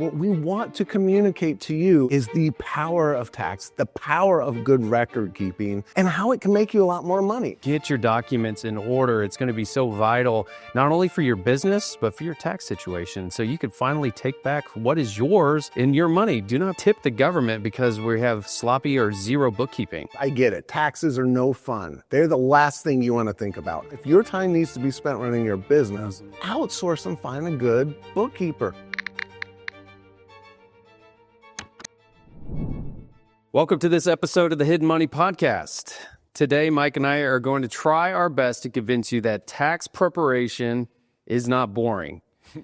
What we want to communicate to you is the power of tax, the power of good record keeping, and how it can make you a lot more money. Get your documents in order. It's going to be so vital, not only for your business, but for your tax situation. So you can finally take back what is yours in your money. Do not tip the government because we have sloppy or zero bookkeeping. I get it. Taxes are no fun. They're the last thing you want to think about. If your time needs to be spent running your business, outsource and find a good bookkeeper. Welcome to this episode of the Hidden Money Podcast. Today, Mike and I are going to try our best to convince you that tax preparation is not boring.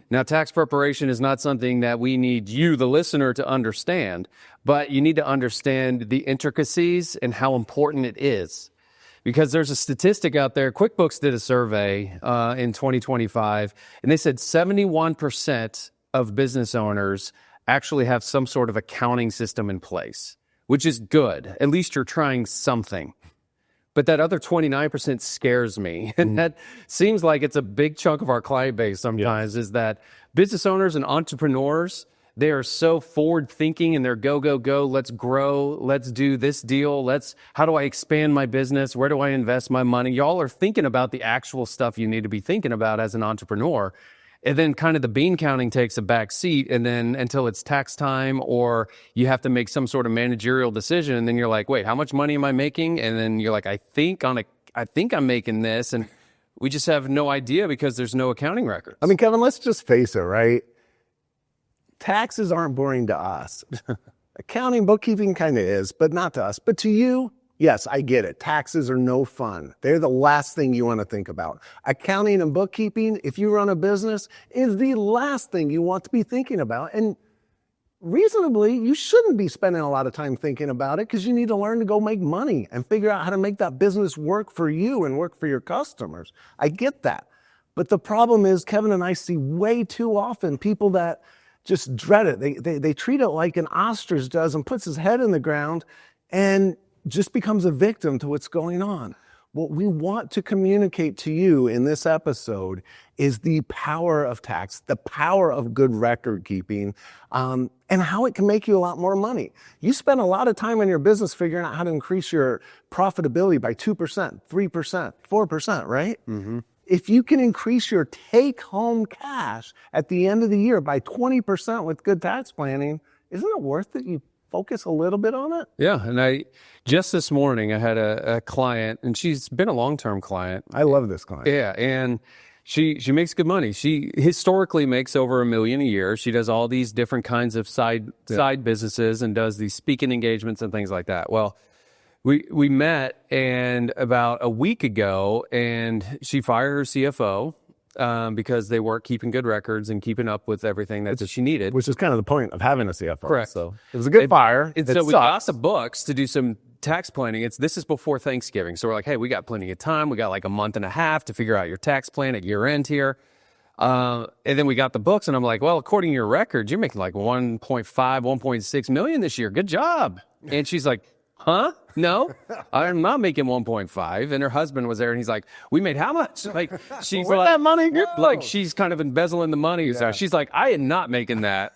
Now, tax preparation is not something that we need you, the listener, to understand, but you need to understand the intricacies and how important it is. Because there's a statistic out there, QuickBooks did a survey in 2025, and they said 71% of business owners actually have some sort of accounting system in place, which is good. At least you're trying something. But that other 29% scares me. And that seems like it's a big chunk of our client base sometimes, is that business owners and entrepreneurs, they are so forward thinking and they're go, go, go. Let's grow. Let's do this deal. How do I expand my business? Where do I invest my money? Y'all are thinking about the actual stuff you need to be thinking about as an entrepreneur. And then kind of the bean counting takes a back seat, and then until it's tax time or you have to make some sort of managerial decision, and then you're like, wait, how much money am I making? And then you're like, I think I'm making this, and we just have no idea because there's no accounting records. I mean, Kevin, let's just face it, right? Taxes aren't boring to us. Accounting, bookkeeping kind of is, but not to us. But to you, yes, I get it. Taxes are no fun. They're the last thing you want to think about. Accounting and bookkeeping, if you run a business, is the last thing you want to be thinking about. And reasonably, you shouldn't be spending a lot of time thinking about it because you need to learn to go make money and figure out how to make that business work for you and work for your customers. I get that. But the problem is, Kevin and I see way too often people that just dread it. They treat it like an ostrich does and puts his head in the ground and just becomes a victim to what's going on. What we want to communicate to you in this episode is the power of tax, the power of good record keeping, and how it can make you a lot more money. You spend a lot of time in your business figuring out how to increase your profitability by 2%, 3%, 4%, right? Mm-hmm. If you can increase your take-home cash at the end of the year by 20% with good tax planning, isn't it worth it? You focus a little bit on it? Yeah, and just this morning I had a client, and she's been a long-term client. I love this client. Yeah, and she makes good money. She historically makes over $1 million a year. She does all these different kinds of side businesses and does these speaking engagements and things like that. Well, we met and about a week ago, and she fired her CFO. Because they weren't keeping good records and keeping up with everything that she needed. Which is kind of the point of having a CFO. Correct. So it was a good fire. And so we got the books to do some tax planning. This is before Thanksgiving. So we're like, hey, we got plenty of time. We got like a month and a half to figure out your tax plan at year end here. And then we got the books, and I'm like, well, according to your records, you're making like 1.5, 1.6 million this year. Good job. And she's like, huh? No, I'm not making 1.5. And her husband was there, and he's like, we made how much? Like, she's where'd that money go? Like, she's kind of embezzling the money. Yeah. So she's like, I am not making that.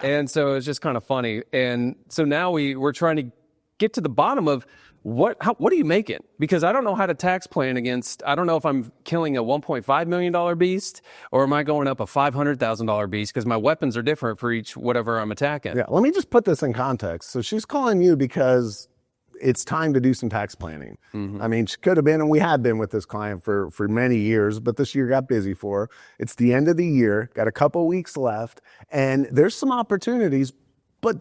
And so it's just kind of funny. And so now we're trying to get to the bottom of what are you making? Because I don't know how to tax plan I don't know if I'm killing a $1.5 million beast, or am I going up a $500,000 beast, because my weapons are different for each whatever I'm attacking. Yeah, let me just put this in context. So she's calling you because it's time to do some tax planning. Mm-hmm. I mean, she could have been, and we had been with this client for many years, but this year got busy for her. It's the end of the year, got a couple weeks left, and there's some opportunities, but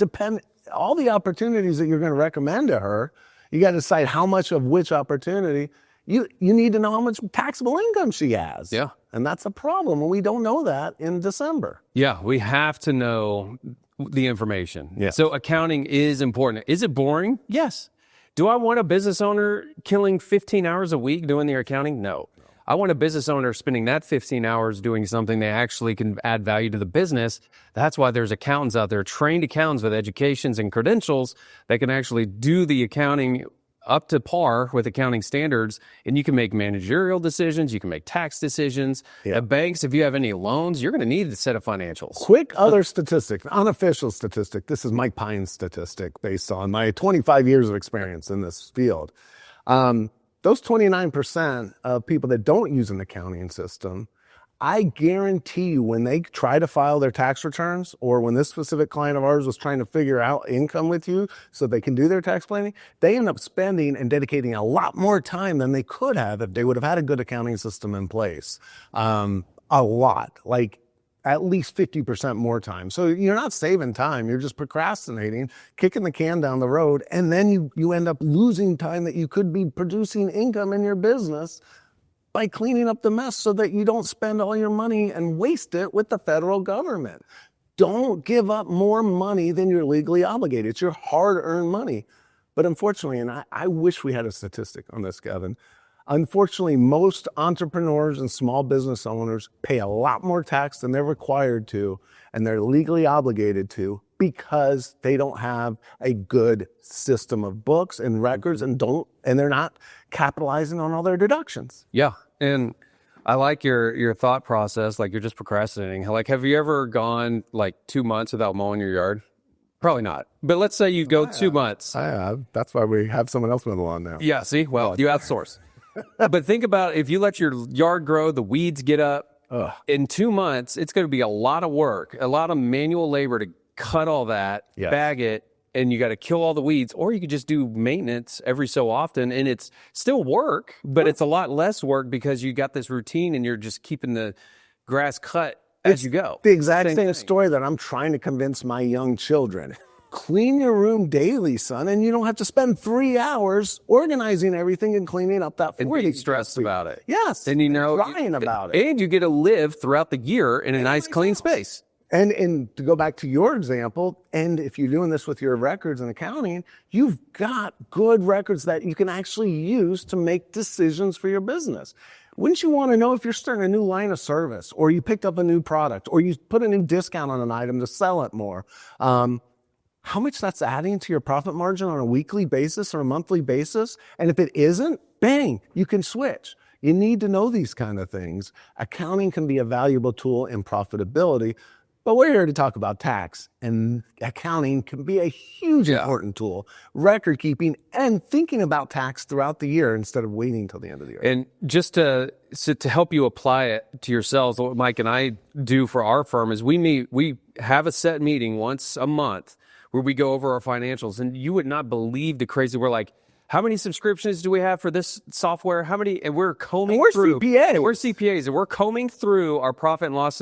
all the opportunities that you're going to recommend to her, you got to decide how much of which opportunity. You need to know how much taxable income she has. Yeah. And that's a problem, and we don't know that in December. Yeah, we have to know the information. Yeah. So accounting is important. Is it boring? Yes. Do I want a business owner killing 15 hours a week doing their accounting? No. I want a business owner spending that 15 hours doing something they actually can add value to the business. That's why there's accountants out there, trained accountants with educations and credentials that can actually do the accounting up to par with accounting standards, and you can make managerial decisions, you can make tax decisions. At banks, if you have any loans, you're going to need a set of financials. Quick other statistic, unofficial statistic. This is Mike Pine's statistic based on my 25 years of experience in this field. Those 29% of people that don't use an accounting system, I guarantee you when they try to file their tax returns, or when this specific client of ours was trying to figure out income with you so they can do their tax planning, they end up spending and dedicating a lot more time than they could have if they would have had a good accounting system in place. A lot, like at least 50% more time. So you're not saving time, you're just procrastinating, kicking the can down the road, and then you end up losing time that you could be producing income in your business by cleaning up the mess so that you don't spend all your money and waste it with the federal government. Don't give up more money than you're legally obligated. It's your hard-earned money. But unfortunately, and I wish we had a statistic on this, Kevin, unfortunately, most entrepreneurs and small business owners pay a lot more tax than they're required to, and they're legally obligated to, because they don't have a good system of books and records, and they're not capitalizing on all their deductions. Yeah, and I like your thought process. Like, you're just procrastinating. Like, have you ever gone like 2 months without mowing your yard? Probably not. But let's say you go 2 months. I have. That's why we have someone else mow the lawn now. Yeah. See, well, you outsource. But think about if you let your yard grow, the weeds get up. In 2 months, it's going to be a lot of work, a lot of manual labor to cut all that, bag it, and you got to kill all the weeds. Or you could just do maintenance every so often, and it's still work, but it's a lot less work because you got this routine and you're just keeping the grass cut as you go. The exact same story that I'm trying to convince my young children. Clean your room daily, son, and you don't have to spend 3 hours organizing everything and cleaning up that 40. And being stressed about it. Yes. And crying about it. And you get to live throughout the year in a nice, clean space. And to go back to your example, and if you're doing this with your records and accounting, you've got good records that you can actually use to make decisions for your business. Wouldn't you want to know if you're starting a new line of service, or you picked up a new product, or you put a new discount on an item to sell it more? How much that's adding to your profit margin on a weekly basis or a monthly basis? And if it isn't, bang, you can switch. You need to know these kind of things. Accounting can be a valuable tool in profitability, but we're here to talk about tax, and accounting can be a huge important tool. Record keeping and thinking about tax throughout the year instead of waiting until the end of the year. And just to help you apply it to yourselves, what Mike and I do for our firm is we have a set meeting once a month where we go over our financials, and you would not believe the crazy. We're like, how many subscriptions do we have for this software? How many? And we're combing through. CPAs. We're CPAs, and we're combing through our profit and loss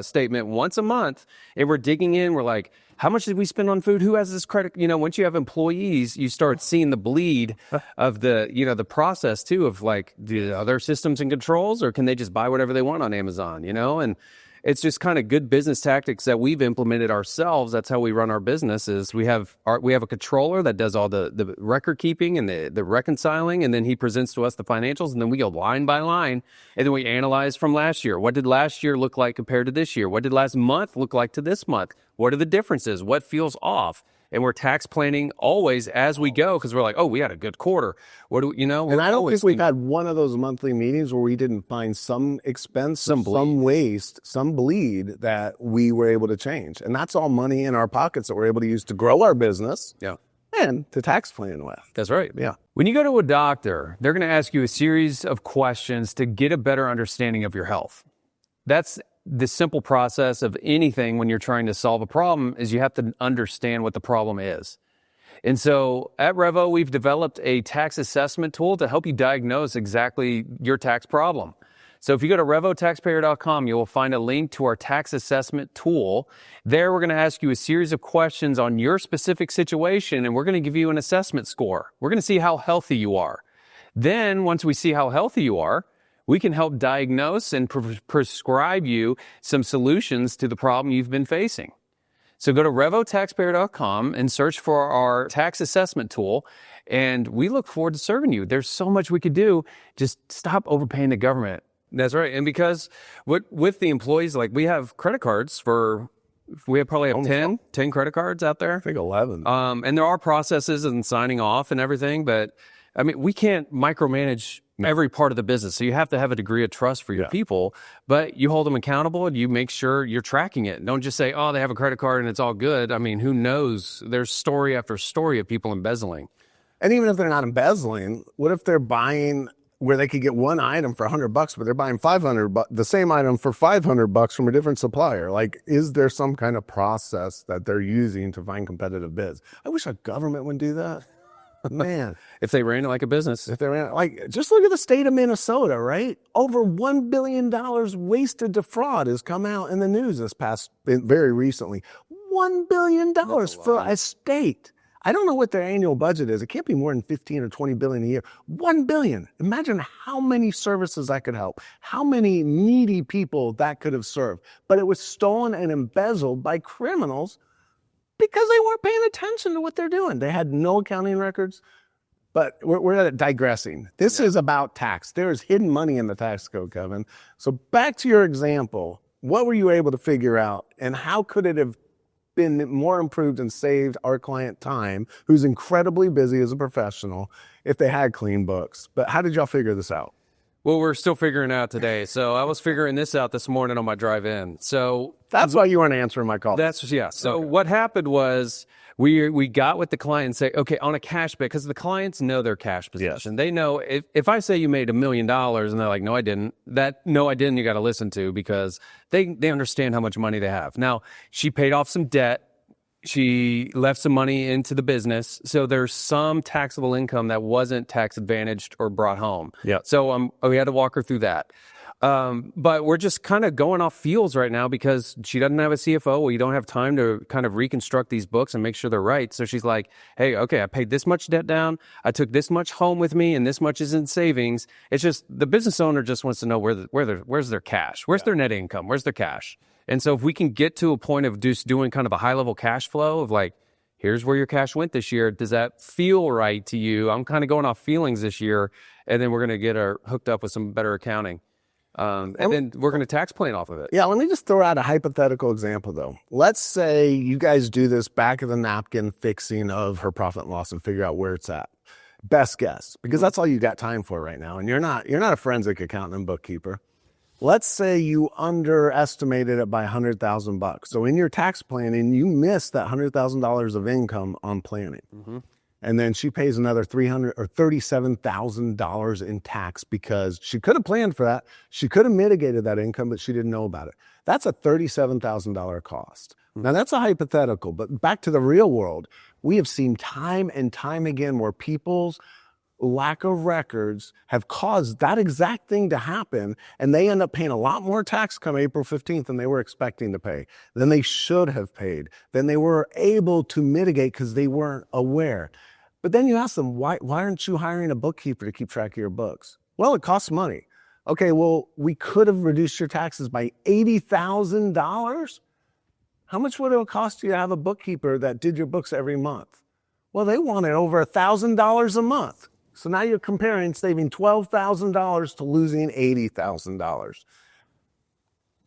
statement once a month, and we're digging in. We're like, how much did we spend on food? Who has this credit? You know, once you have employees, you start seeing the bleed of the process too, of like, the other systems and controls, or can they just buy whatever they want on Amazon? You know, and it's just kind of good business tactics that we've implemented ourselves. That's how we run our businesses. We have a controller that does all the record keeping and the reconciling, and then he presents to us the financials, and then we go line by line, and then we analyze from last year. What did last year look like compared to this year? What did last month look like to this month? What are the differences? What feels off? And we're tax planning always as we go, because we're like, oh, we had a good quarter. What do we, you know? And I don't think we've had one of those monthly meetings where we didn't find some expense, some waste, some bleed that we were able to change. And that's all money in our pockets that we're able to use to grow our business. Yeah. And to tax plan with. That's right. Yeah. When you go to a doctor, they're going to ask you a series of questions to get a better understanding of your health. That's the simple process of anything when you're trying to solve a problem, is you have to understand what the problem is. And so at Revo, we've developed a tax assessment tool to help you diagnose exactly your tax problem. So if you go to revotaxpayer.com, you will find a link to our tax assessment tool. There, we're going to ask you a series of questions on your specific situation, and we're going to give you an assessment score. We're going to see how healthy you are. Then, once we see how healthy you are, we can help diagnose and prescribe you some solutions to the problem you've been facing. So go to revotaxpayer.com and search for our tax assessment tool, and we look forward to serving you. There's so much we could do. Just stop overpaying the government. That's right. And because with the employees, like, we have credit cards we probably have 10 credit cards out there. I think 11. And there are processes and signing off and everything, but I mean, we can't micromanage every part of the business. So you have to have a degree of trust for your people, but you hold them accountable and you make sure you're tracking it. Don't just say, oh, they have a credit card and it's all good. I mean, who knows? There's story after story of people embezzling. And even if they're not embezzling, what if they're buying where they could get one item for $100, but they're buying the same item for $500 from a different supplier? Like, is there some kind of process that they're using to find competitive bids? I wish our government would do that. Man, if they ran it like a business, just look at the state of Minnesota, right? Over $1 billion wasted to fraud has come out in the news very recently. $1 billion for a state. I don't know what their annual budget is. It can't be more than 15 or 20 billion a year. 1 billion. Imagine how many services that could help, how many needy people that could have served. But it was stolen and embezzled by criminals because they weren't paying attention to what they're doing. They had no accounting records. But we're digressing. This is about tax. There is hidden money in the tax code, Kevin. So back to your example. What were you able to figure out, and how could it have been more improved and saved our client time, who's incredibly busy as a professional, if they had clean books? But how did y'all figure this out? Well, we're still figuring it out today. So I was figuring this out this morning on my drive in. So that's why you weren't answering my call. So what happened was we got with the client and say, okay, on a cash basis, because the clients know their cash position. Yes. They know if I say you made $1 million and they're like, no, I didn't. You got to listen to, because they understand how much money they have. Now, she paid off some debt. She left some money into the business. So there's some taxable income that wasn't tax advantaged or brought home. Yeah. So we had to walk her through that. But we're just kind of going off feels right now because she doesn't have a CFO. We don't have time to kind of reconstruct these books and make sure they're right. So she's like, hey, okay, I paid this much debt down. I took this much home with me and this much is in savings. It's just the business owner just wants to know where's their cash? Where's their net income? Where's their cash? And so if we can get to a point of just doing kind of a high level cash flow of like, here's where your cash went this year. Does that feel right to you? I'm kind of going off feelings this year. And then we're going to get her hooked up with some better accounting. And then we're going to tax plan off of it. Yeah, let me just throw out a hypothetical example, though. Let's say you guys do this back of the napkin fixing of her profit and loss and figure out where it's at. Best guess, because that's all you got time for right now. And you're not a forensic accountant and bookkeeper. Let's say you underestimated it by $100,000. So in your tax planning, you missed that $100,000 of income on planning. Mm-hmm. And then she pays another $300,000 or $37,000 in tax because she could have planned for that. She could have mitigated that income, but she didn't know about it. That's a $37,000 cost. Mm-hmm. Now that's a hypothetical, but back to the real world, we have seen time and time again where people's lack of records have caused that exact thing to happen, and they end up paying a lot more tax come April 15th than they were expecting to pay, than they should have paid, than they were able to mitigate because they weren't aware. But then you ask them, why aren't you hiring a bookkeeper to keep track of your books? Well, it costs money. Okay, well, we could have reduced your taxes by $80,000. How much would it cost you to have a bookkeeper that did your books every month? Well, they wanted over $1,000 a month. So now you're comparing saving $12,000 to losing $80,000.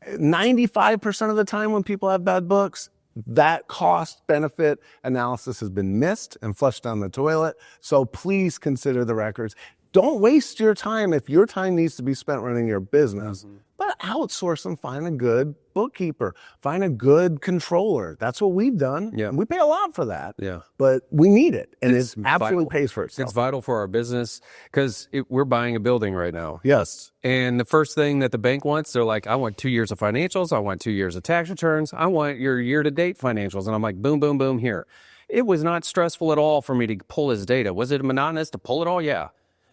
95% of the time when people have bad books, that cost-benefit analysis has been missed and flushed down the toilet. So please consider the records. Don't waste your time if your time needs to be spent running your business, but outsource and find a good bookkeeper, find a good controller. That's what we've done. Yeah. We pay a lot for that, yeah, but we need it, and it absolutely pays for itself. It's vital for our business because we're buying a building right now. Yes. And the first thing that the bank wants, they're like, I want 2 years of financials. I want 2 years of tax returns. I want your year-to-date financials. And I'm like, boom, boom, boom, here. It was not stressful at all for me to pull his data. Was it monotonous to pull it all? Yeah.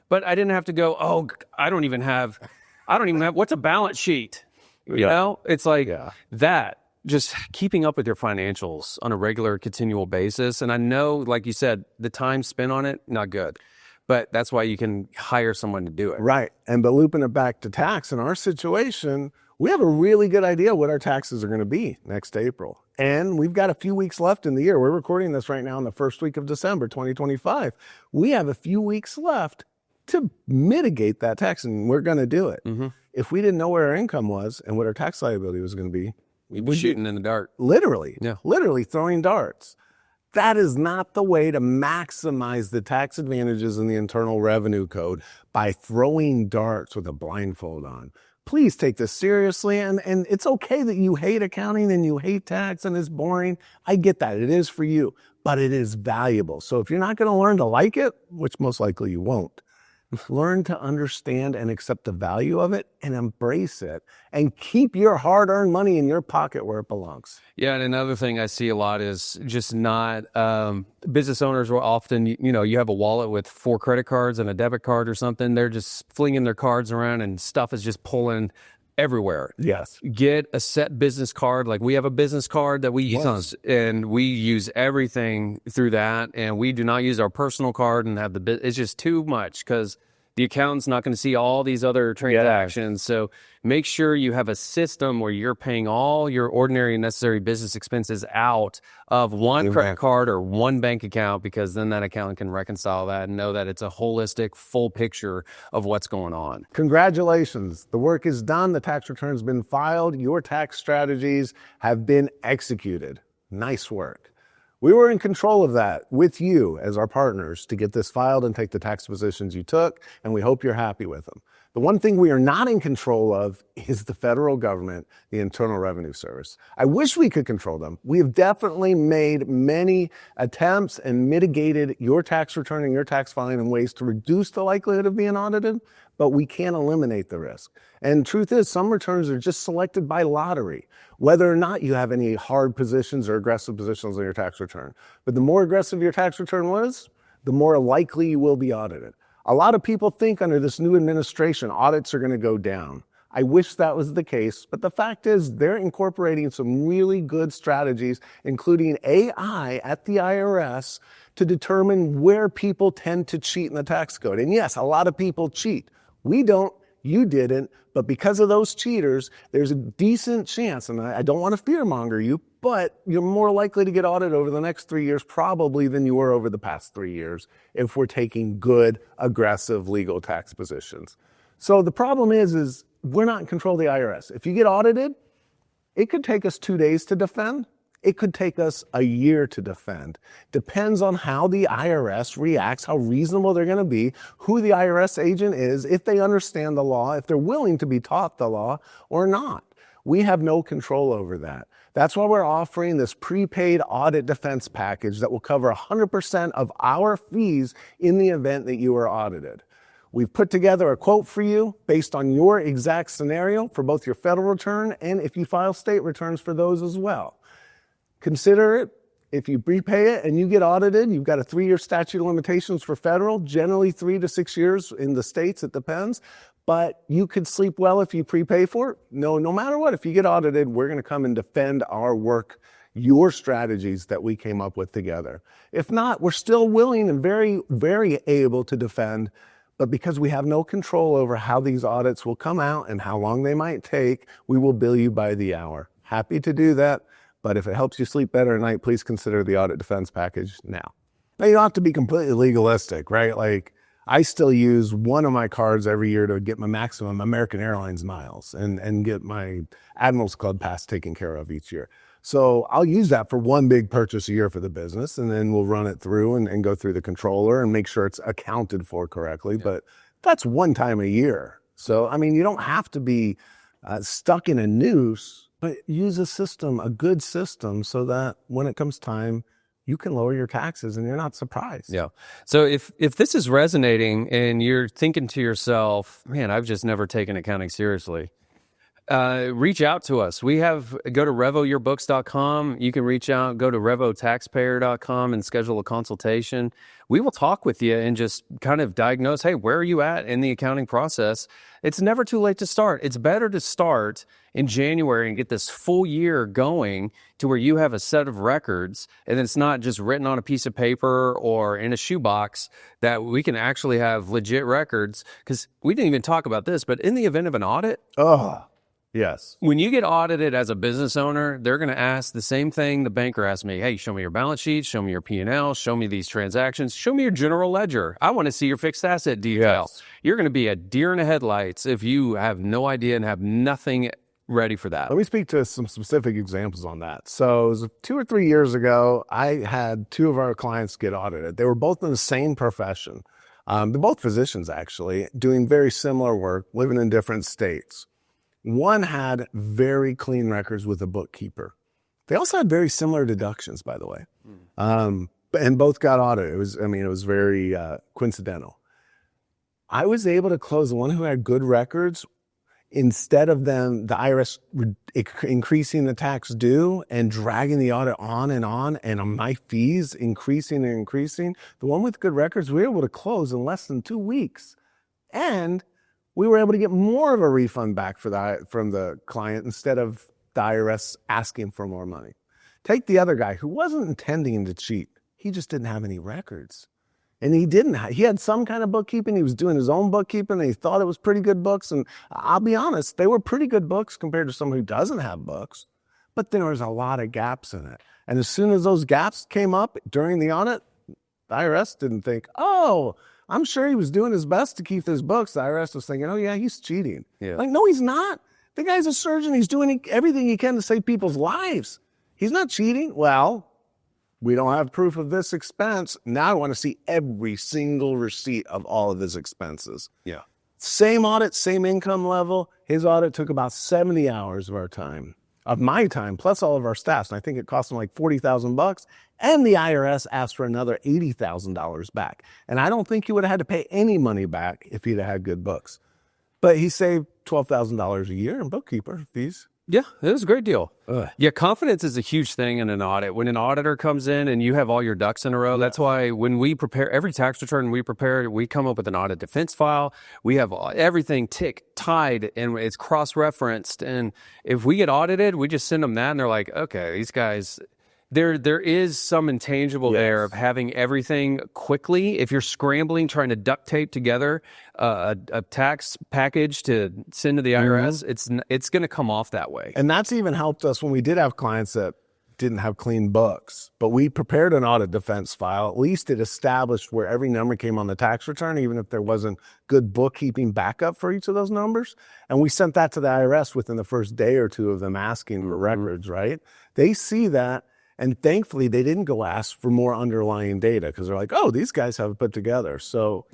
But I didn't have to go, oh, I don't even have, what's a balance sheet? You know, it's like that, just keeping up with your financials on a regular, continual basis. And I know, like you said, the time spent on it, not good. But that's why you can hire someone to do it. Right. But looping it back to tax, in our situation, we have a really good idea what our taxes are going to be next April. And we've got a few weeks left in the year. We're recording this right now in the first week of December, 2025. We have a few weeks left to mitigate that tax, and we're going to do it. Mm-hmm. If we didn't know where our income was and what our tax liability was going to be, we'd be shooting in the dark. Literally. Yeah. Literally throwing darts. That is not the way to maximize the tax advantages in the Internal Revenue Code by throwing darts with a blindfold on. Please take this seriously, and it's okay that you hate accounting and you hate tax and it's boring. I get that. It is for you, but it is valuable. So if you're not going to learn to like it, which most likely you won't, learn to understand and accept the value of it and embrace it and keep your hard-earned money in your pocket where it belongs. Yeah, and another thing I see a lot is just not business owners will often, you have a wallet with 4 credit cards and a debit card or something. They're just flinging their cards around and stuff is just pulling everywhere. Yes. Get a set business card. Like we have a business card that we use, and we use everything through that. And we do not use our personal card and have it's just too much because the accountant's not going to see all these other transactions. So make sure you have a system where you're paying all your ordinary and necessary business expenses out of one credit card or one bank account, because then that accountant can reconcile that and know that it's a holistic, full picture of what's going on. Congratulations. The work is done. The tax return's been filed. Your tax strategies have been executed. Nice work. We were in control of that with you as our partners to get this filed and take the tax positions you took, and we hope you're happy with them. The one thing we are not in control of is the federal government, the Internal Revenue Service. I wish we could control them. We have definitely made many attempts and mitigated your tax return and your tax filing in ways to reduce the likelihood of being audited, but we can't eliminate the risk. And truth is, some returns are just selected by lottery, whether or not you have any hard positions or aggressive positions on your tax return. But the more aggressive your tax return was, the more likely you will be audited. A lot of people think under this new administration, audits are going to go down. I wish that was the case, but the fact is they're incorporating some really good strategies, including AI at the IRS, to determine where people tend to cheat in the tax code. And yes, a lot of people cheat. We don't, you didn't, but because of those cheaters, there's a decent chance, and I don't want to fearmonger you, but you're more likely to get audited over the next 3 years probably than you were over the past 3 years if we're taking good, aggressive legal tax positions. So the problem is we're not in control of the IRS. If you get audited, it could take us 2 days to defend. It could take us a year to defend. Depends on how the IRS reacts, how reasonable they're going to be, who the IRS agent is, if they understand the law, if they're willing to be taught the law or not. We have no control over that. That's why we're offering this prepaid audit defense package that will cover 100% of our fees in the event that you are audited. We've put together a quote for you based on your exact scenario for both your federal return and if you file state returns for those as well. Consider it. If you prepay it and you get audited, you've got a 3-year statute of limitations for federal, generally 3 to 6 years in the states, it depends. But you could sleep well if you prepay for it. No matter what, if you get audited, we're going to come and defend our work, your strategies that we came up with together. If not, we're still willing and very, very able to defend. But because we have no control over how these audits will come out and how long they might take, we will bill you by the hour. Happy to do that. But if it helps you sleep better at night, please consider the audit defense package now. Now, you don't have to be completely legalistic, right? Like, I still use one of my cards every year to get my maximum American Airlines miles and get my Admirals Club pass taken care of each year. So I'll use that for one big purchase a year for the business, and then we'll run it through and go through the controller and make sure it's accounted for correctly. Yeah. But that's one time a year. So, I mean, you don't have to be stuck in a noose, but use a system, a good system, so that when it comes time, you can lower your taxes and you're not surprised. Yeah. So if this is resonating and you're thinking to yourself, man, I've just never taken accounting seriously, reach out to us. Go to revoyourbooks.com. You can reach out, go to revotaxpayer.com and schedule a consultation. We will talk with you and just kind of diagnose, hey, where are you at in the accounting process? It's never too late to start. It's better to start in January and get this full year going to where you have a set of records and it's not just written on a piece of paper or in a shoebox, that we can actually have legit records. Because we didn't even talk about this, but in the event of an audit, yes. When you get audited as a business owner, they're going to ask the same thing the banker asked me. Hey, show me your balance sheet, show me your P&L, show me these transactions, show me your general ledger. I want to see your fixed asset detail. Yes. You're going to be a deer in the headlights if you have no idea and have nothing ready for that. Let me speak to some specific examples on that. So it was 2 or 3 years ago, I had 2 of our clients get audited. They were both in the same profession. They're both physicians, actually, doing very similar work, living in different states. One had very clean records with a bookkeeper. They also had very similar deductions, by the way. And both got audited. It was very coincidental. I was able to close the one who had good records instead of the IRS increasing the tax due and dragging the audit on, and my fees increasing and increasing. The one with good records, we were able to close in less than 2 weeks. And we were able to get more of a refund back from the client instead of the IRS asking for more money. Take the other guy who wasn't intending to cheat. He just didn't have any records. And he had some kind of bookkeeping. He was doing his own bookkeeping, and he thought it was pretty good books. And I'll be honest, they were pretty good books compared to someone who doesn't have books. But there was a lot of gaps in it. And as soon as those gaps came up during the audit, the IRS didn't think, oh, I'm sure he was doing his best to keep his books. The IRS was thinking, oh, yeah, he's cheating. Yeah. Like, no, he's not. The guy's a surgeon. He's doing everything he can to save people's lives. He's not cheating. Well, we don't have proof of this expense. Now I want to see every single receipt of all of his expenses. Yeah. Same audit, same income level. His audit took about 70 hours of my time, plus all of our staff's. And I think it cost him like $40,000. And the IRS asked for another $80,000 back. And I don't think he would have had to pay any money back if he'd have had good books. But he saved $12,000 a year in bookkeeper fees. Yeah, it was a great deal. Yeah, confidence is a huge thing in an audit. When an auditor comes in and you have all your ducks in a row, that's why when we prepare every tax return we come up with an audit defense file. We have everything tied, and it's cross-referenced. And if we get audited, we just send them that, and they're like, okay, these guys... There is some intangible there of having everything quickly. If you're scrambling, trying to duct tape together a tax package to send to the IRS, it's going to come off that way. And that's even helped us when we did have clients that didn't have clean books. But we prepared an audit defense file. At least it established where every number came on the tax return, even if there wasn't good bookkeeping backup for each of those numbers. And we sent that to the IRS within the first day or two of them asking for records, right? They see that. And thankfully, they didn't go ask for more underlying data because they're like, oh, these guys have it put together. So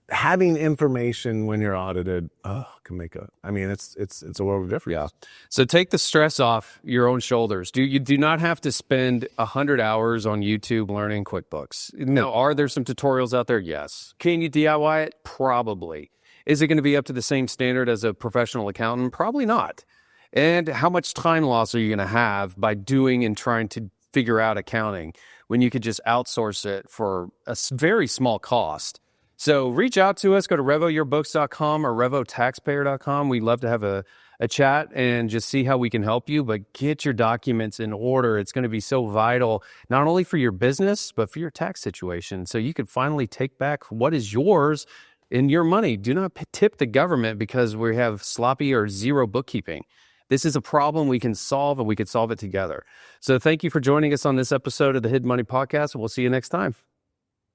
having information when you're audited can make it's a world of difference. Yeah. So take the stress off your own shoulders. You do not have to spend 100 hours on YouTube learning QuickBooks. No. Are there some tutorials out there? Yes. Can you DIY it? Probably. Is it going to be up to the same standard as a professional accountant? Probably not. And how much time loss are you going to have by doing and trying to figure out accounting when you could just outsource it for a very small cost? So reach out to us. Go to revojourbooks.com or revotaxpayer.com. We'd love to have a chat and just see how we can help you, but get your documents in order. It's going to be so vital, not only for your business, but for your tax situation. So you can finally take back what is yours in your money. Do not tip the government because we have sloppy or zero bookkeeping. This is a problem we can solve, and we can solve it together. So thank you for joining us on this episode of the Hidden Money Podcast. We'll see you next time.